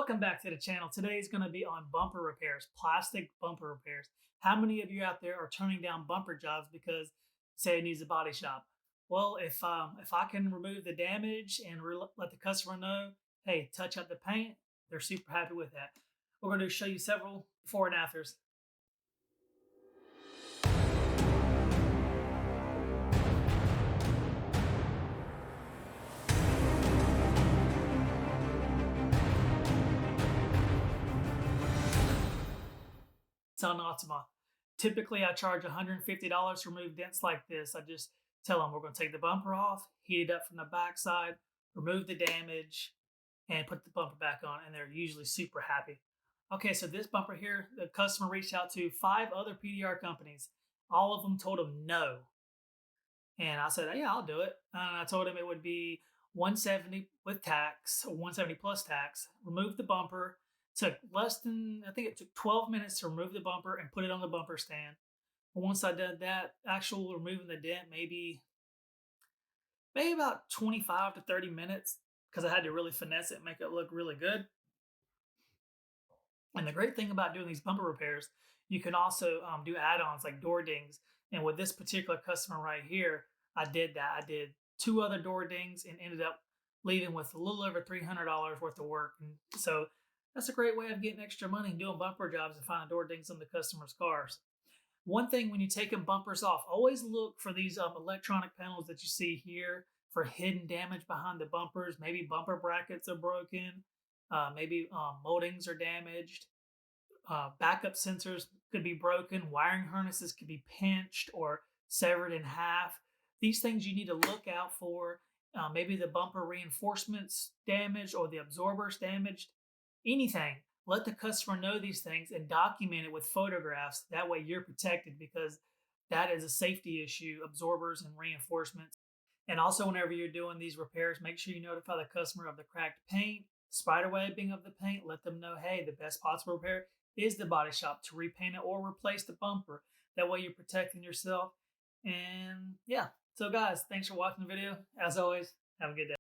Welcome back to the channel. Today is going to be on bumper repairs, plastic bumper repairs. How many of you out there are turning down bumper jobs because say it needs a body shop? Well, if I can remove the damage and let the customer know, hey, touch up the paint, they're super happy with that. We're going to show you several before and afters. It's on Ultima. Typically, I charge $150 to remove dents like this. I just tell them we're going to take the bumper off, heat it up from the backside, remove the damage, and put the bumper back on, and they're usually super happy. Okay, so this bumper here, the customer reached out to 5 other PDR companies. All of them told him no. And I said, yeah, I'll do it. And I told him it would be 170 with tax, or 170 plus tax. Remove the bumper. Took less than, I think it took 12 minutes to remove the bumper and put it on the bumper stand. And once I did that, actual removing the dent, maybe about 25 to 30 minutes because I had to really finesse it and make it look really good. And the great thing about doing these bumper repairs, you can also do add-ons like door dings. And with this particular customer right here, I did that. I did 2 other door dings and ended up leaving with a little over $300 worth of work. And so that's a great way of getting extra money and doing bumper jobs and finding door dings on the customer's cars. One thing when you take them bumpers off, always look for these electronic panels that you see here for hidden damage behind the bumpers. Maybe bumper brackets are broken. Maybe moldings are damaged. Backup sensors could be broken. Wiring harnesses could be pinched or severed in half. These things you need to look out for. Maybe the bumper reinforcements damaged or the absorbers damaged. Anything. Let the customer know these things and document it with photographs. That way you're protected because that is a safety issue, absorbers and reinforcements. And also whenever you're doing these repairs, make sure you notify the customer of the cracked paint, spider webbing of the paint. Let them know, hey, the best possible repair is the body shop to repaint it or replace the bumper. That way you're protecting yourself. And yeah, so guys, thanks for watching the video. As always, have a good day.